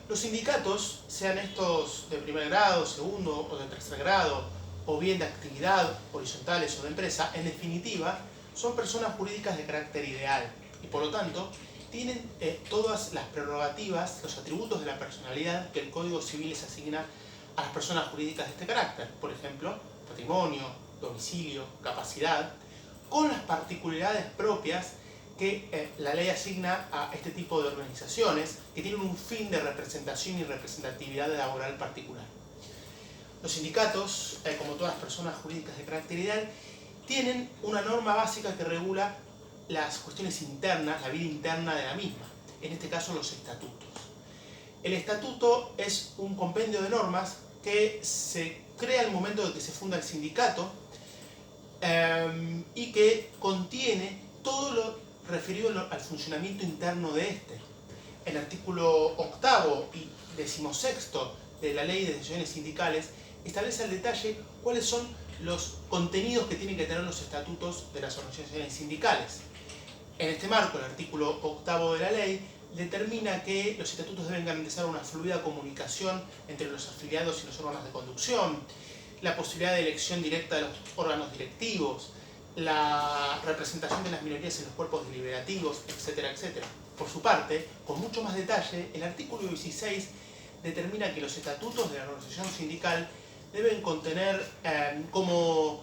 Los sindicatos, sean estos de primer grado, segundo o de tercer grado, o bien de actividad, horizontales o de empresa, en definitiva, son personas jurídicas de carácter ideal y por lo tanto tienen todas las prerrogativas, los atributos de la personalidad que el Código Civil les asigna a las personas jurídicas de este carácter. Por ejemplo, patrimonio, domicilio, capacidad, con las particularidades propias que la ley asigna a este tipo de organizaciones que tienen un fin de representación y representatividad laboral particular. Los sindicatos, como todas las personas jurídicas de carácter ideal, tienen una norma básica que regula las cuestiones internas, la vida interna de la misma, en este caso los estatutos. El estatuto es un compendio de normas que se crea al momento de que se funda el sindicato y que contiene todo lo referido al funcionamiento interno de este. El artículo 8º y 16º de la Ley de Decisiones Sindicales establece al detalle cuáles son los contenidos que tienen que tener los estatutos de las organizaciones sindicales. En este marco, el artículo 8º de la ley determina que los estatutos deben garantizar una fluida comunicación entre los afiliados y los órganos de conducción, la posibilidad de elección directa de los órganos directivos, la representación de las minorías en los cuerpos deliberativos, etcétera, etcétera. Por su parte, con mucho más detalle, el artículo 16 determina que los estatutos de la organización sindical deben contener cómo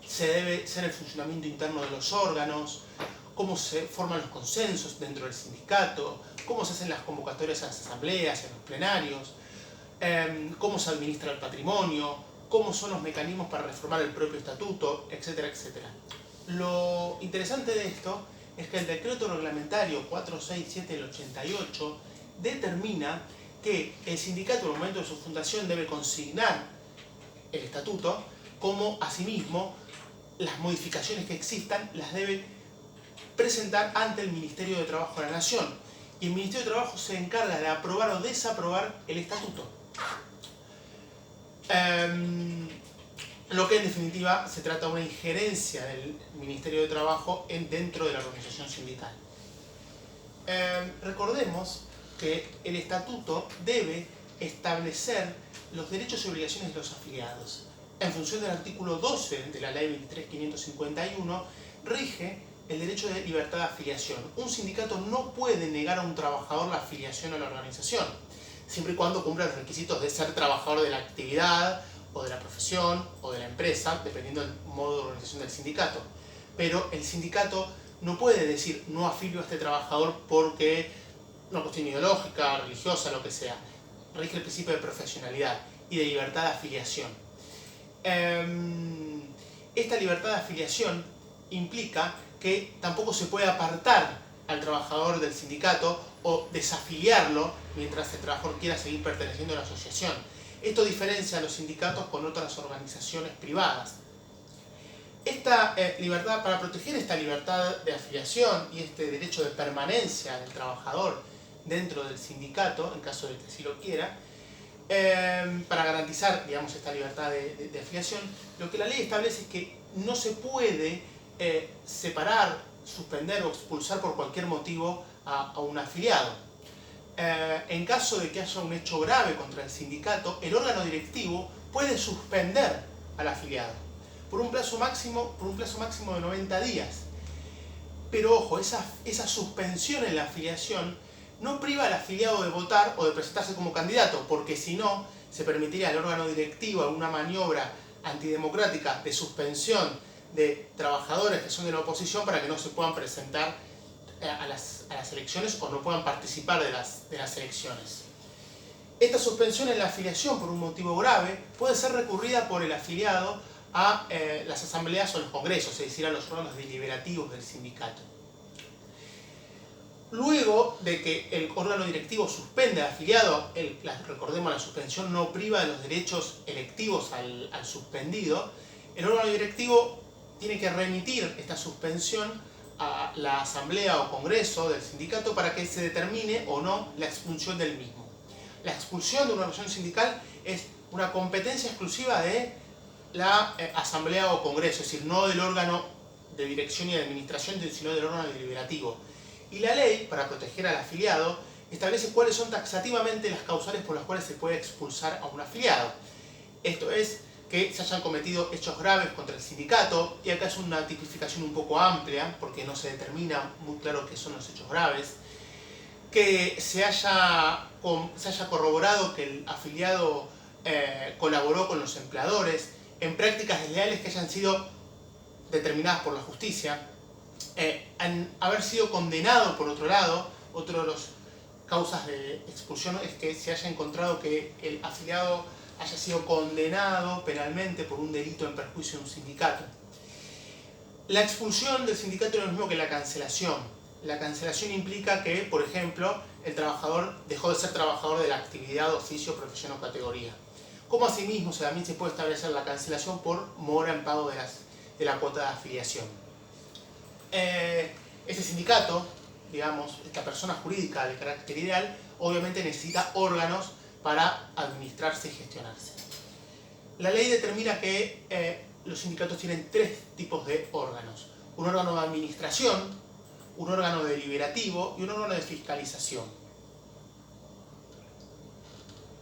se debe ser el funcionamiento interno de los órganos, cómo se forman los consensos dentro del sindicato, cómo se hacen las convocatorias a las asambleas, a los plenarios, cómo se administra el patrimonio, cómo son los mecanismos para reformar el propio estatuto, etcétera, etcétera. Lo interesante de esto es que el decreto reglamentario 467 del 88 determina que el sindicato en el momento de su fundación debe consignar el estatuto, como asimismo las modificaciones que existan las debe presentar ante el Ministerio de Trabajo de la Nación. Y el Ministerio de Trabajo se encarga de aprobar o desaprobar el estatuto. Lo que en definitiva se trata de una injerencia del Ministerio de Trabajo dentro de la organización sindical. Recordemos que el estatuto debe establecer los derechos y obligaciones de los afiliados. En función del artículo 12 de la ley 23.551, rige el derecho de libertad de afiliación. Un sindicato no puede negar a un trabajador la afiliación a la organización, siempre y cuando cumpla los requisitos de ser trabajador de la actividad, o de la profesión, o de la empresa, dependiendo del modo de organización del sindicato. Pero el sindicato no puede decir no afilio a este trabajador porque una cuestión ideológica, religiosa, lo que sea. Rige el principio de profesionalidad y de libertad de afiliación. Esta libertad de afiliación implica que tampoco se puede apartar al trabajador del sindicato o desafiliarlo mientras el trabajador quiera seguir perteneciendo a la asociación. Esto diferencia a los sindicatos con otras organizaciones privadas. Para proteger esta libertad de afiliación y este derecho de permanencia del trabajador dentro del sindicato, en caso de que así lo quiera, para garantizar, digamos, esta libertad de afiliación, lo que la ley establece es que no se puede separar, suspender o expulsar por cualquier motivo a un afiliado. En caso de que haya un hecho grave contra el sindicato, el órgano directivo puede suspender al afiliado por un plazo máximo de 90 días. Pero ojo, esa suspensión en la afiliación no priva al afiliado de votar o de presentarse como candidato, porque si no, se permitiría al órgano directivo alguna maniobra antidemocrática de suspensión de trabajadores que son de la oposición para que no se puedan presentar a las elecciones o no puedan participar de las elecciones. Esta suspensión en la afiliación por un motivo grave puede ser recurrida por el afiliado a las asambleas o los congresos, es decir, a los órganos deliberativos del sindicato. Luego de que el órgano directivo suspende al afiliado, recordemos, la suspensión no priva de los derechos electivos al suspendido, el órgano directivo tiene que remitir esta suspensión a la asamblea o congreso del sindicato para que se determine o no la expulsión del mismo. La expulsión de una organización sindical es una competencia exclusiva de la asamblea o congreso, es decir, no del órgano de dirección y de administración, sino del órgano deliberativo. Y la ley, para proteger al afiliado, establece cuáles son taxativamente las causales por las cuales se puede expulsar a un afiliado. Esto es, que se hayan cometido hechos graves contra el sindicato, y acá es una tipificación un poco amplia, porque no se determina muy claro qué son los hechos graves, que se haya corroborado que el afiliado colaboró con los empleadores en prácticas desleales que hayan sido determinadas por la justicia, haber sido condenado por otro lado. Otro de las causas de expulsión es que se haya encontrado que el afiliado haya sido condenado penalmente por un delito en perjuicio de un sindicato. La expulsión del sindicato no es lo mismo que la cancelación. La cancelación implica que, por ejemplo, el trabajador dejó de ser trabajador de la actividad, oficio, profesión o categoría. Como asimismo también se puede establecer la cancelación por mora en pago de la cuota de afiliación. Este sindicato, digamos, esta persona jurídica de carácter ideal, obviamente necesita órganos para administrarse y gestionarse. La ley determina que los sindicatos tienen tres tipos de órganos: un órgano de administración, un órgano deliberativo y un órgano de fiscalización.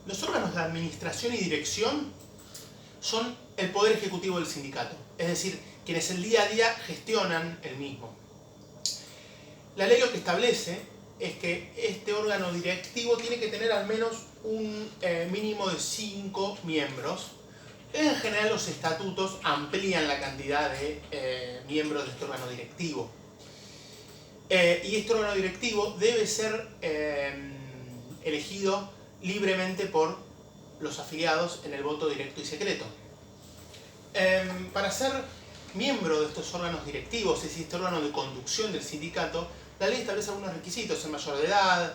Los órganos de administración y dirección son el poder ejecutivo del sindicato, es decir, quienes el día a día gestionan el mismo. La ley lo que establece es que este órgano directivo tiene que tener al menos un mínimo de 5 miembros. En general los estatutos amplían la cantidad de miembros de este órgano directivo. Y este órgano directivo debe ser elegido libremente por los afiliados en el voto directo y secreto. Para ser miembro de estos órganos directivos, es decir, este órgano de conducción del sindicato, la ley establece algunos requisitos: ser mayor de edad,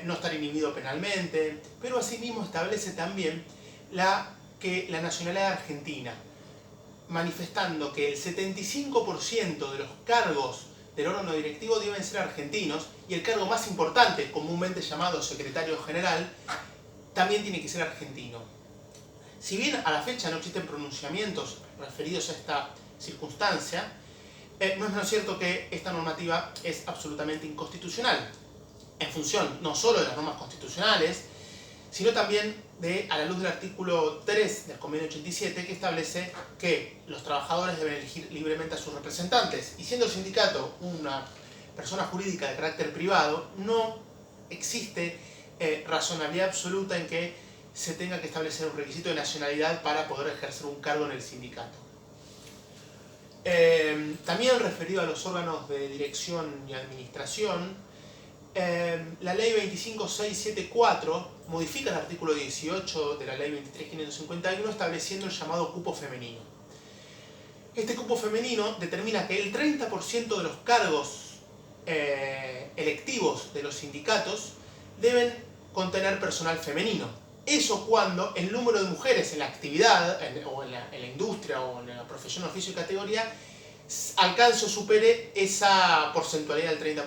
no estar inhibido penalmente, pero asimismo establece también que la nacionalidad argentina, manifestando que el 75% de los cargos del órgano directivo deben ser argentinos, y el cargo más importante, comúnmente llamado secretario general, también tiene que ser argentino. Si bien a la fecha no existen pronunciamientos referidos a esta circunstancia, no es menos cierto que esta normativa es absolutamente inconstitucional, en función no solo de las normas constitucionales, sino también a la luz del artículo 3 del Convenio 87, que establece que los trabajadores deben elegir libremente a sus representantes. Y siendo el sindicato una persona jurídica de carácter privado, no existe razonabilidad absoluta en que se tenga que establecer un requisito de nacionalidad para poder ejercer un cargo en el sindicato. También referido a los órganos de dirección y administración, la ley 25674 modifica el artículo 18 de la ley 23551 estableciendo el llamado cupo femenino. Este cupo femenino determina que el 30% de los cargos electivos de los sindicatos deben contener personal femenino. Eso cuando el número de mujeres en la actividad, o en la industria, o en la profesión, oficio y categoría, alcance o supere esa porcentualidad del 30%.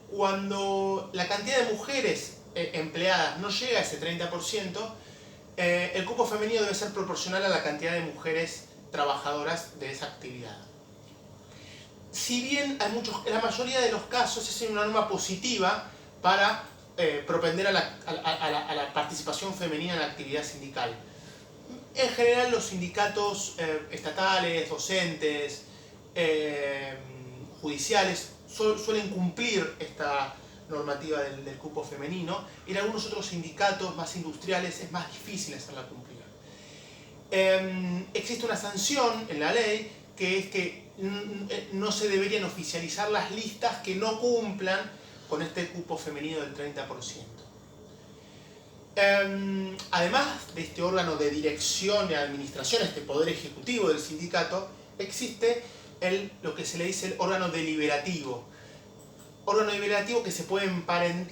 Cuando la cantidad de mujeres empleadas no llega a ese 30%, el cupo femenino debe ser proporcional a la cantidad de mujeres trabajadoras de esa actividad. Si bien en la mayoría de los casos es una norma positiva para propender a la participación femenina en la actividad sindical. En general los sindicatos estatales, docentes, judiciales suelen cumplir esta normativa del cupo femenino, y en algunos otros sindicatos más industriales es más difícil hacerla cumplir. Existe una sanción en la ley que es que no se deberían oficializar las listas que no cumplan con este cupo femenino del 30%. Además de este órgano de dirección y administración, este poder ejecutivo del sindicato, existe lo que se le dice el órgano deliberativo. Órgano deliberativo que se puede emparentar,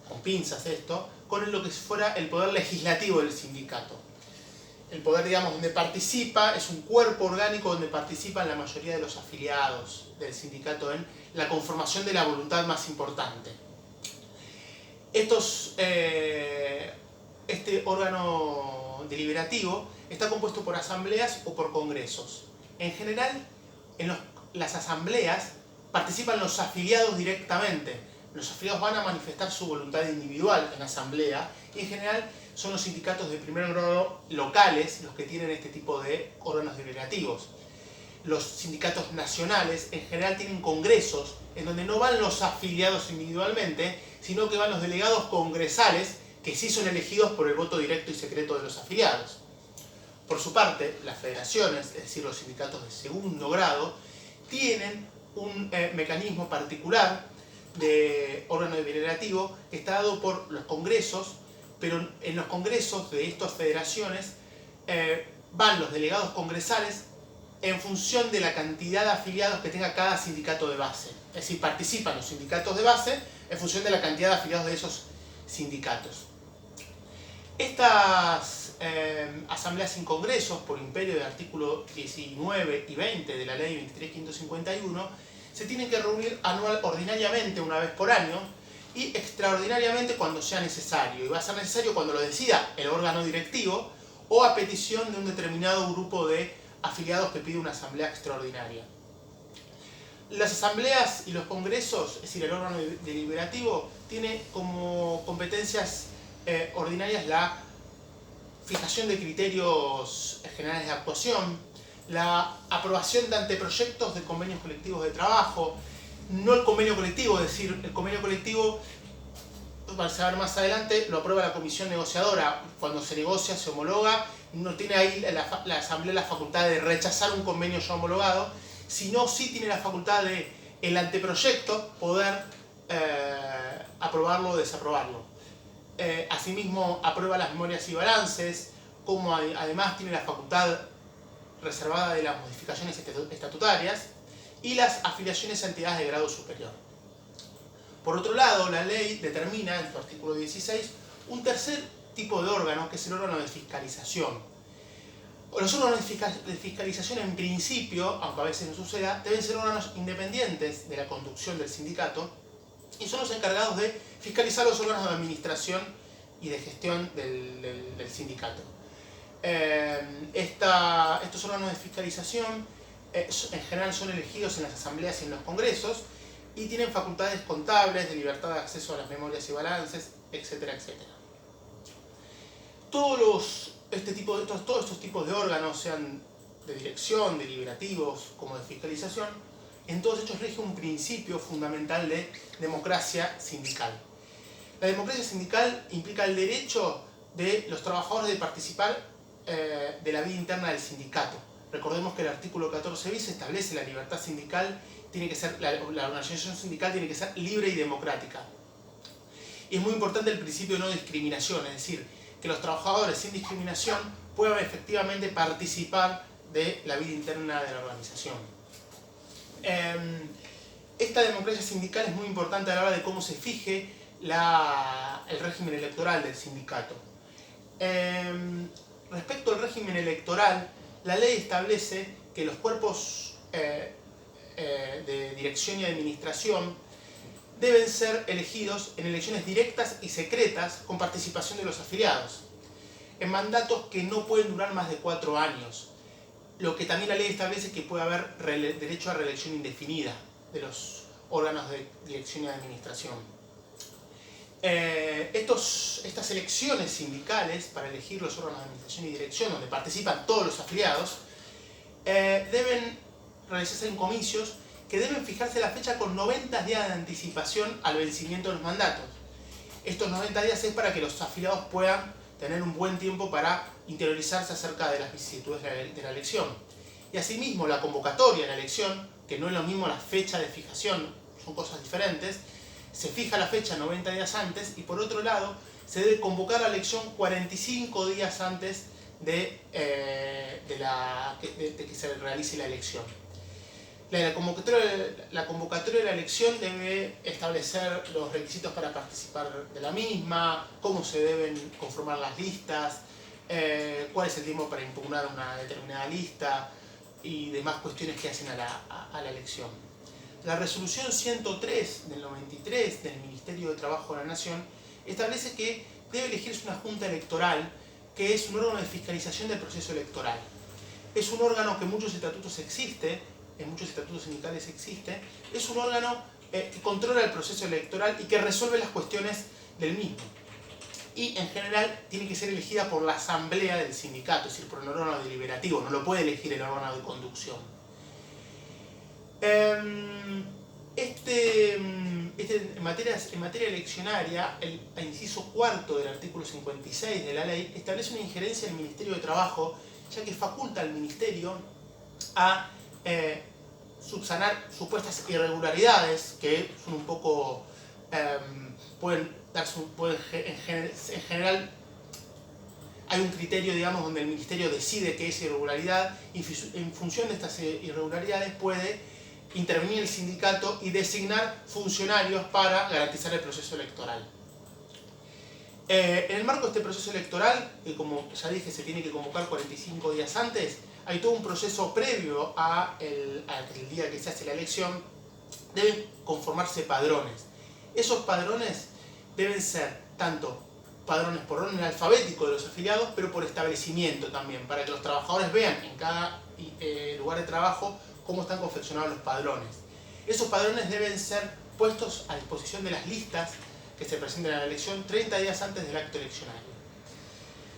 con pinzas esto, con lo que fuera el poder legislativo del sindicato. El poder, digamos, donde participa, es un cuerpo orgánico donde participan la mayoría de los afiliados del sindicato en la conformación de la voluntad más importante. Este órgano deliberativo está compuesto por asambleas o por congresos. En general, en las asambleas participan los afiliados directamente. Los afiliados van a manifestar su voluntad individual en la asamblea y en general son los sindicatos de primer grado locales los que tienen este tipo de órganos deliberativos. Los sindicatos nacionales en general tienen congresos en donde no van los afiliados individualmente, sino que van los delegados congresales que sí son elegidos por el voto directo y secreto de los afiliados. Por su parte, las federaciones, es decir, los sindicatos de segundo grado, tienen un mecanismo particular de órgano deliberativo que está dado por los congresos, pero en los congresos de estas federaciones van los delegados congresales en función de la cantidad de afiliados que tenga cada sindicato de base. Es decir, participan los sindicatos de base en función de la cantidad de afiliados de esos sindicatos. Estas asambleas sin congresos, por imperio del artículo 19 y 20 de la ley 23.551, se tienen que reunir ordinariamente una vez por año y extraordinariamente cuando sea necesario. Y va a ser necesario cuando lo decida el órgano directivo o a petición de un determinado grupo de afiliados que pide una asamblea extraordinaria. Las asambleas y los congresos, es decir, el órgano deliberativo, tiene como competencias ordinarias la fijación de criterios generales de actuación, la aprobación de anteproyectos de convenios colectivos de trabajo, no el convenio colectivo, es decir, el convenio colectivo, vamos a ver más adelante, lo aprueba la comisión negociadora. Cuando se negocia, se homologa, no tiene ahí la asamblea la facultad de rechazar un convenio ya homologado, sino sí tiene la facultad de el anteproyecto poder aprobarlo o desaprobarlo. Asimismo, aprueba las memorias y balances, como además tiene la facultad reservada de las modificaciones estatutarias y las afiliaciones a entidades de grado superior. Por otro lado, la ley determina, en su artículo 16, un tercer tipo de órgano, que es el órgano de fiscalización. Los órganos de fiscalización, en principio, aunque a veces no suceda, deben ser órganos independientes de la conducción del sindicato y son los encargados de fiscalizar los órganos de administración y de gestión del sindicato. Estos órganos de fiscalización en general son elegidos en las asambleas y en los congresos y tienen facultades contables, de libertad de acceso a las memorias y balances, etcétera, etcétera. Todos estos tipos de órganos, sean de dirección, deliberativos, como de fiscalización, en todos ellos rige un principio fundamental de democracia sindical. La democracia sindical implica el derecho de los trabajadores de participar de la vida interna del sindicato. Recordemos que el artículo 14 bis establece la libertad sindical, la organización sindical tiene que ser libre y democrática. Y es muy importante el principio de no discriminación, es decir, que los trabajadores sin discriminación puedan efectivamente participar de la vida interna de la organización. Esta democracia sindical es muy importante a la hora de cómo se fije el régimen electoral del sindicato. Respecto al régimen electoral, la ley establece que los cuerpos de dirección y administración deben ser elegidos en elecciones directas y secretas con participación de los afiliados, en mandatos que no pueden durar más de 4 años, lo que también la ley establece que puede haber derecho a reelección indefinida de los órganos de dirección y administración. Estas elecciones sindicales para elegir los órganos de administración y dirección, donde participan todos los afiliados, deben realizarse en comicios que deben fijarse la fecha con 90 días de anticipación al vencimiento de los mandatos. Estos 90 días es para que los afiliados puedan tener un buen tiempo para interiorizarse acerca de las vicisitudes de la elección. Y asimismo, la convocatoria de la elección, que no es lo mismo la fecha de fijación, son cosas diferentes, se fija la fecha 90 días antes y por otro lado, se debe convocar la elección 45 días antes de que se realice la elección. La convocatoria de la elección debe establecer los requisitos para participar de la misma, cómo se deben conformar las listas, cuál es el tiempo para impugnar una determinada lista y demás cuestiones que hacen a la elección. La resolución 103 del 93 del Ministerio de Trabajo de la Nación establece que debe elegirse una junta electoral que es un órgano de fiscalización del proceso electoral. Es un órgano que en muchos estatutos existe, en muchos estatutos sindicales existe, es un órgano que controla el proceso electoral y que resuelve las cuestiones del mismo. Y en general tiene que ser elegida por la asamblea del sindicato, es decir, por un órgano deliberativo, no lo puede elegir el órgano de conducción. En materia eleccionaria, el inciso cuarto del artículo 56 de la ley establece una injerencia del Ministerio de Trabajo, ya que faculta al Ministerio a subsanar supuestas irregularidades que son un poco en general hay un criterio, digamos, donde el Ministerio decide que es irregularidad y en función de estas irregularidades puede intervenir el sindicato y designar funcionarios para garantizar el proceso electoral. En el marco de este proceso electoral, que como ya dije se tiene que convocar 45 días antes, hay todo un proceso previo al día que se hace la elección. Deben conformarse padrones. Esos padrones deben ser tanto padrones por orden alfabético de los afiliados, pero por establecimiento también, para que los trabajadores vean en cada lugar de trabajo cómo están confeccionados los padrones. Esos padrones deben ser puestos a disposición de las listas que se presenten a la elección 30 días antes del acto eleccionario.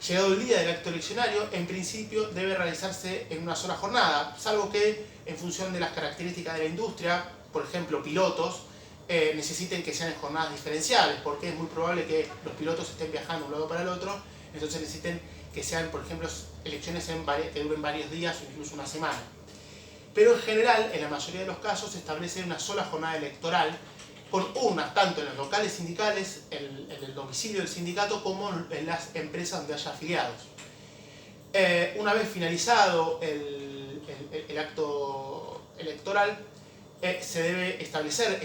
Llegado el día del acto eleccionario, en principio debe realizarse en una sola jornada, salvo que en función de las características de la industria, por ejemplo pilotos, necesiten que sean en jornadas diferenciales, porque es muy probable que los pilotos estén viajando de un lado para el otro, entonces necesiten que sean, por ejemplo, elecciones que duren varios días o incluso una semana. Pero en general, en la mayoría de los casos, se establece una sola jornada electoral, con urnas tanto en los locales sindicales, en el domicilio del sindicato, como en las empresas donde haya afiliados. Una vez finalizado el acto electoral, se debe establecer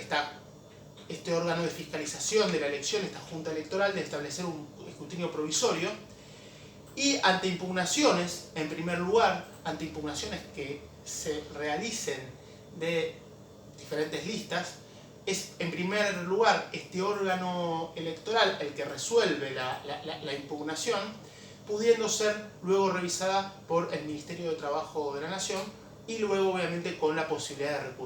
este órgano de fiscalización de la elección, esta junta electoral, de establecer un escrutinio provisorio, y ante impugnaciones, en primer lugar, ante impugnaciones que se realicen de diferentes listas, es en primer lugar este órgano electoral el que resuelve la impugnación, pudiendo ser luego revisada por el Ministerio de Trabajo de la Nación y luego obviamente con la posibilidad de recurrir.